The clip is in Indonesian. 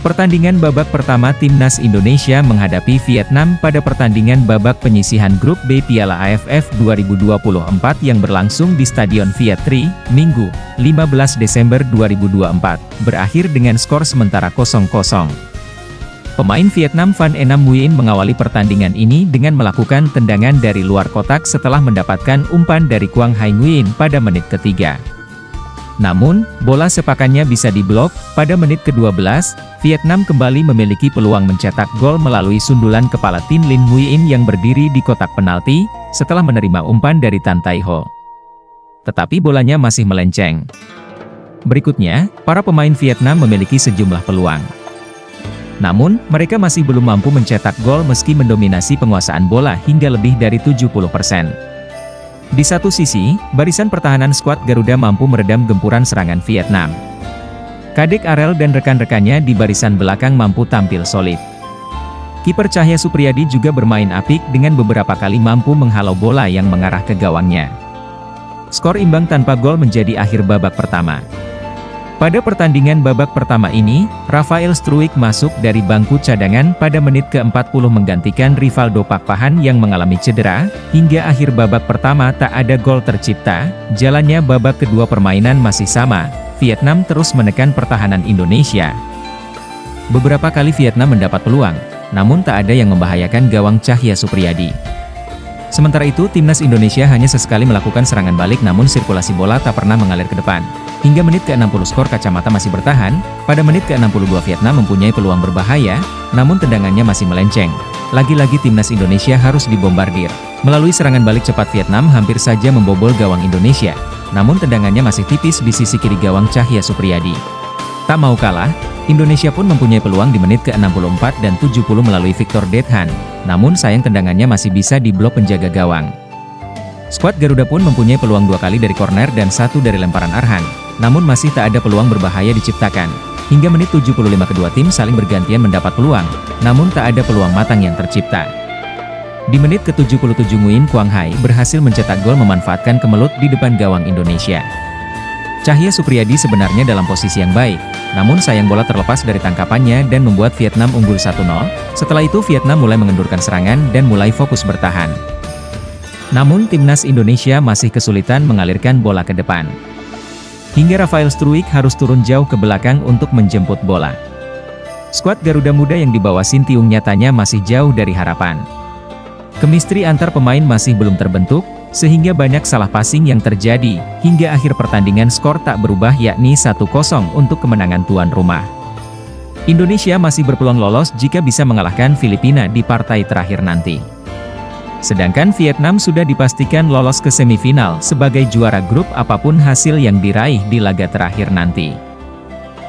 Pertandingan babak pertama Timnas Indonesia menghadapi Vietnam pada pertandingan babak penyisihan Grup B Piala AFF 2024 yang berlangsung di Stadion Vietri, Minggu, 15 Desember 2024, berakhir dengan skor sementara 0-0. Pemain Vietnam Van Enam Nguyen mengawali pertandingan ini dengan melakukan tendangan dari luar kotak setelah mendapatkan umpan dari Quang Hai Nguyen pada menit ketiga. Namun, bola sepakannya bisa diblok. Pada menit ke-12, Vietnam kembali memiliki peluang mencetak gol melalui sundulan kepala Tin Lin Nguyen yang berdiri di kotak penalti, setelah menerima umpan dari Tan Tai Ho. Tetapi bolanya masih melenceng. Berikutnya, para pemain Vietnam memiliki sejumlah peluang. Namun, mereka masih belum mampu mencetak gol meski mendominasi penguasaan bola hingga lebih dari 70%. Di satu sisi, barisan pertahanan skuad Garuda mampu meredam gempuran serangan Vietnam. Kadek Arel dan rekan-rekannya di barisan belakang mampu tampil solid. Kiper Cahya Supriyadi juga bermain apik dengan beberapa kali mampu menghalau bola yang mengarah ke gawangnya. Skor imbang tanpa gol menjadi akhir babak pertama. Pada pertandingan babak pertama ini, Rafael Struijk masuk dari bangku cadangan pada menit ke-40 menggantikan Rivaldo Pakpahan yang mengalami cedera. Hingga akhir babak pertama tak ada gol tercipta. Jalannya babak kedua permainan masih sama, Vietnam terus menekan pertahanan Indonesia. Beberapa kali Vietnam mendapat peluang, namun tak ada yang membahayakan gawang Cahya Supriyadi. Sementara itu, Timnas Indonesia hanya sesekali melakukan serangan balik namun sirkulasi bola tak pernah mengalir ke depan. Hingga menit ke-60 skor kacamata masih bertahan. Pada menit ke-62 Vietnam mempunyai peluang berbahaya, namun tendangannya masih melenceng. Lagi-lagi Timnas Indonesia harus dibombardir. Melalui serangan balik cepat Vietnam hampir saja membobol gawang Indonesia. Namun tendangannya masih tipis di sisi kiri gawang Cahya Supriyadi. Tak mau kalah, Indonesia pun mempunyai peluang di menit ke-64 dan 70 melalui Victor Dethan. Namun sayang tendangannya masih bisa diblok penjaga gawang. Skuad Garuda pun mempunyai peluang 2 kali dari corner dan 1 dari lemparan Arhan. Namun masih tak ada peluang berbahaya diciptakan. Hingga menit 75 kedua tim saling bergantian mendapat peluang, namun tak ada peluang matang yang tercipta. Di menit ke-77 Nguyen Quang Hai berhasil mencetak gol memanfaatkan kemelut di depan gawang Indonesia. Cahya Supriyadi sebenarnya dalam posisi yang baik, namun sayang bola terlepas dari tangkapannya dan membuat Vietnam unggul 1-0. Setelah itu Vietnam mulai mengendurkan serangan dan mulai fokus bertahan. Namun Timnas Indonesia masih kesulitan mengalirkan bola ke depan. Hingga Rafael Struijk harus turun jauh ke belakang untuk menjemput bola. Skuad Garuda Muda yang dibawa Sintayong nyatanya masih jauh dari harapan. Kemistri antar pemain masih belum terbentuk, sehingga banyak salah passing yang terjadi. Hingga akhir pertandingan skor tak berubah yakni 1-0 untuk kemenangan tuan rumah. Indonesia masih berpeluang lolos jika bisa mengalahkan Filipina di partai terakhir nanti. Sedangkan Vietnam sudah dipastikan lolos ke semifinal sebagai juara grup apapun hasil yang diraih di laga terakhir nanti.